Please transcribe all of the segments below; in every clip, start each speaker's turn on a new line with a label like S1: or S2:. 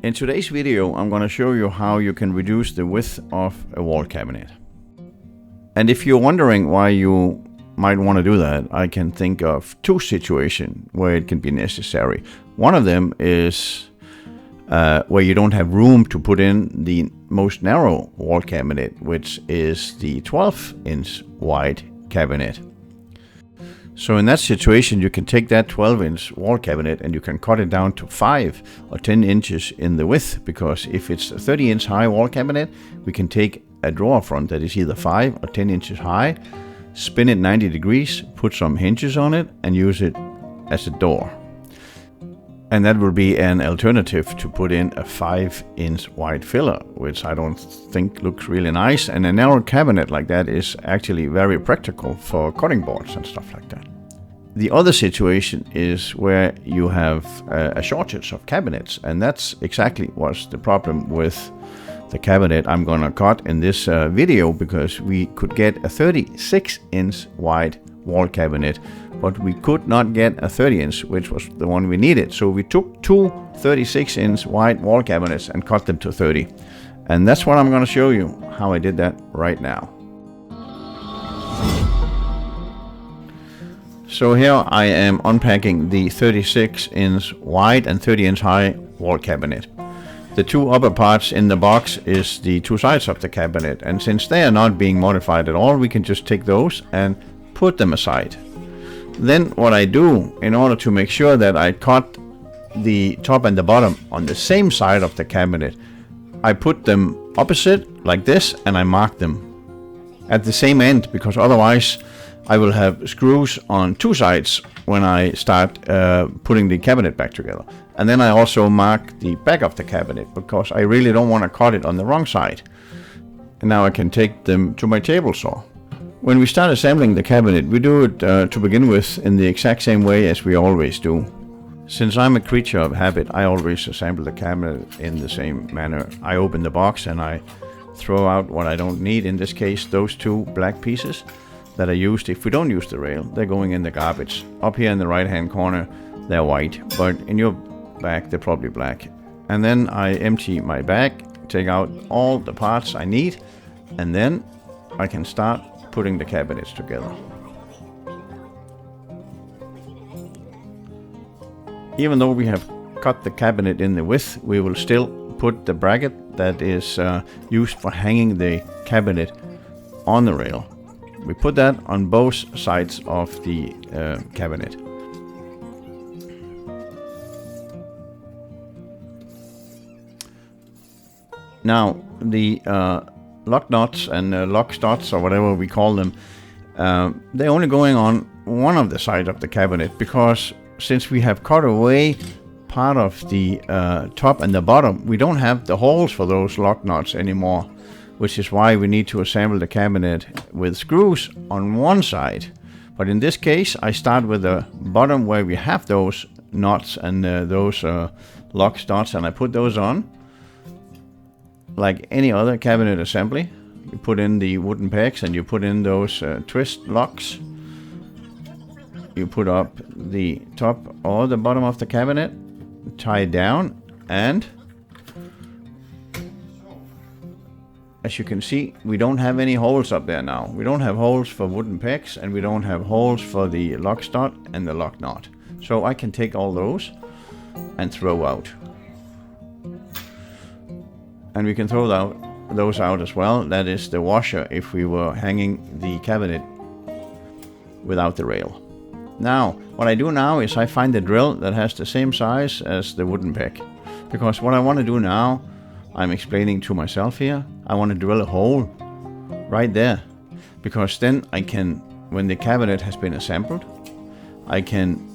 S1: In today's video, I'm going to show you how you can reduce the width of a wall cabinet. And if you're wondering why you might want to do that, I can think of two situations where it can be necessary. One of them is where you don't have room to put in the most narrow wall cabinet, which is the 12-inch wide cabinet. So in that situation, you can take that 12-inch wall cabinet and you can cut it down to 5 or 10 inches in the width, because if it's a 30-inch high wall cabinet, we can take a drawer front that is either 5 or 10 inches high, spin it 90 degrees, put some hinges on it, and use it as a door. And that will be an alternative to put in a 5-inch wide filler, which I don't think looks really nice. And a narrow cabinet like that is actually very practical for cutting boards and stuff like that. The other situation is where you have a shortage of cabinets, and that's exactly what's the problem with the cabinet I'm gonna cut in this video, because we could get a 36-inch wide wall cabinet, but we could not get a 30-inch, which was the one we needed. So we took two 36-inch wide wall cabinets and cut them to 30. And that's what I'm going to show you how I did that right now. So here I am unpacking the 36-inch wide and 30-inch high wall cabinet. The two upper parts in the box is the two sides of the cabinet, and since they are not being modified at all, we can just take those and put them aside. Then what I do, in order to make sure that I cut the top and the bottom on the same side of the cabinet, I put them opposite like this, and I mark them at the same end, because otherwise I will have screws on two sides when I start putting the cabinet back together. And then I also mark the back of the cabinet, because I really don't want to cut it on the wrong side. And now I can take them to my table saw. When we start assembling the cabinet, we do it to begin with in the exact same way as we always do. Since I'm a creature of habit, I always assemble the cabinet in the same manner. I open the box and I throw out what I don't need. In this case, those two black pieces that are used. If we don't use the rail, they're going in the garbage. Up here in the right-hand corner, they're white, but in your bag, they're probably black. And then I empty my bag, take out all the parts I need, and then I can start putting the cabinets together. Even though we have cut the cabinet in the width, we will still put the bracket that is used for hanging the cabinet on the rail. We put that on both sides of the cabinet. Now the lock nuts and lock studs, or whatever we call them, they're only going on one of the sides of the cabinet, because since we have cut away part of the top and the bottom, we don't have the holes for those lock nuts anymore, which is why we need to assemble the cabinet with screws on one side. But in this case, I start with the bottom where we have those nuts and those lock studs, and I put those on. Like any other cabinet assembly, you put in the wooden pegs and you put in those twist locks. You put up the top or the bottom of the cabinet, tie it down, and as you can see, we don't have any holes up there now. We don't have holes for wooden pegs, and we don't have holes for the lock stud and the lock nut. So I can take all those and throw out. And we can throw those out as well. That is the washer if we were hanging the cabinet without the rail. Now, what I do now is I find the drill that has the same size as the wooden peg. Because what I want to do now, I'm explaining to myself here, I want to drill a hole right there. Because then I can, when the cabinet has been assembled, I can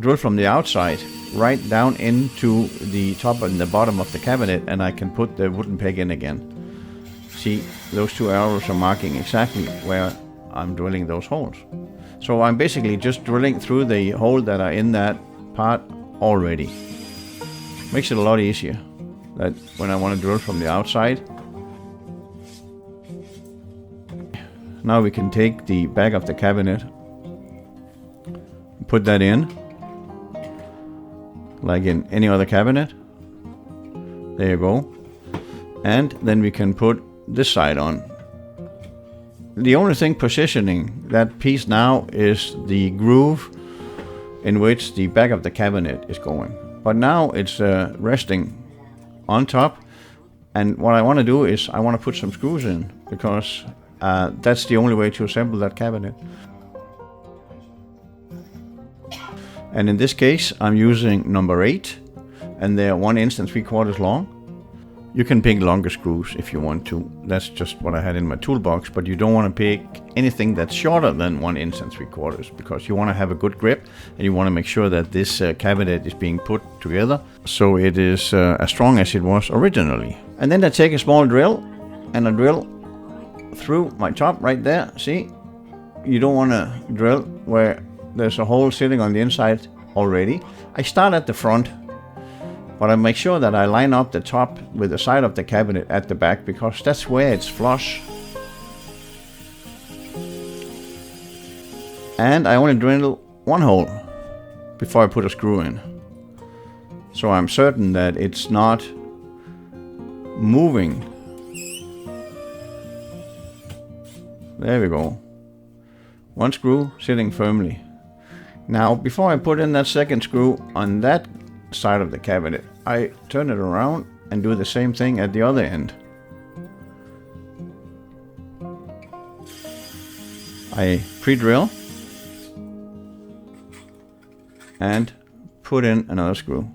S1: drill from the outside right down into the top and the bottom of the cabinet, and I can put the wooden peg in again. See, those two arrows are marking exactly where I'm drilling those holes. So I'm basically just drilling through the hole that are in that part already. Makes it a lot easier that when I want to drill from the outside. Now we can take the back of the cabinet, put that in like in any other cabinet, There you go. And then we can put this side on. The only thing positioning that piece now is the groove in which the back of the cabinet is going. But now it's resting on top. And what I want to do is I want to put some screws in, because that's the only way to assemble that cabinet. And in this case, I'm using number 8, and they're 1 inch and 3/4 long. You can pick longer screws if you want to. That's just what I had in my toolbox, but you don't want to pick anything that's shorter than 1 inch and 3/4, because you want to have a good grip, and you want to make sure that this cabinet is being put together so it is as strong as it was originally. And then I take a small drill, and I drill through my top right there. See, you don't want to drill where there's a hole sitting on the inside already. I start at the front, but I make sure that I line up the top with the side of the cabinet at the back, because that's where it's flush. And I only drill 1 hole before I put a screw in, so I'm certain that it's not moving. There we go. 1 screw sitting firmly. Now, before I put in that second screw on that side of the cabinet, I turn it around and do the same thing at the other end. I pre-drill and put in another screw.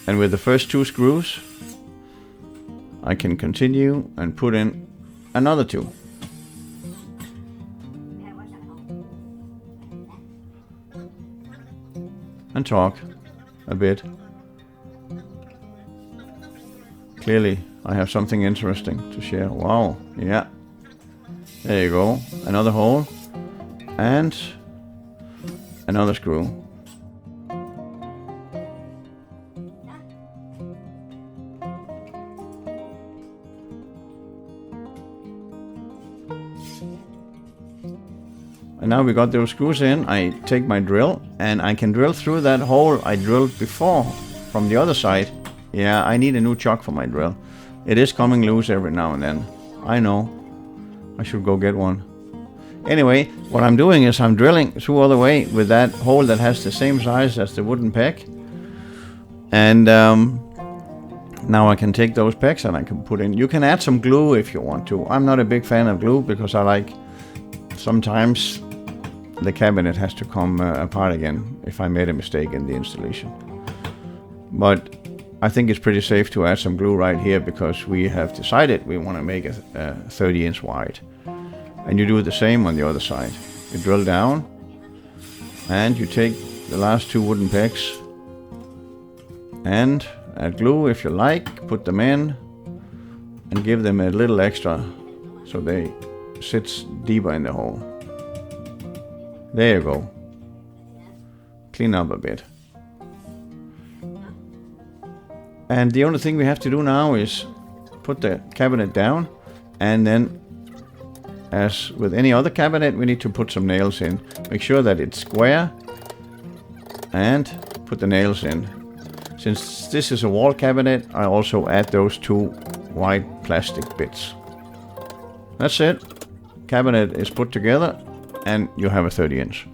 S1: And with the first 2 screws, I can continue and put in another 2. And talk a bit. Clearly, I have something interesting to share. Wow, yeah. There you go. Another hole. And another screw. And now we got those screws in. I take my drill and I can drill through that hole I drilled before from the other side. Yeah, I need a new chuck for my drill. It is coming loose every now and then. I know. I should go get one. Anyway, what I'm doing is I'm drilling through all the way with that hole that has the same size as the wooden peg. And now I can take those pegs and I can put in. You can add some glue if you want to. I'm not a big fan of glue because I like sometimes the cabinet has to come apart again if I made a mistake in the installation. But I think it's pretty safe to add some glue right here because we have decided we want to make it 30 inch wide. And you do the same on the other side. You drill down and you take the last 2 wooden pegs and add glue if you like, put them in and give them a little extra so they sit deeper in the hole. There you go. Clean up a bit. And the only thing we have to do now is put the cabinet down, and then as with any other cabinet we need to put some nails in. Make sure that it's square and put the nails in. Since this is a wall cabinet, I also add those 2 white plastic bits. That's it. Cabinet is put together and you have a 30 inch.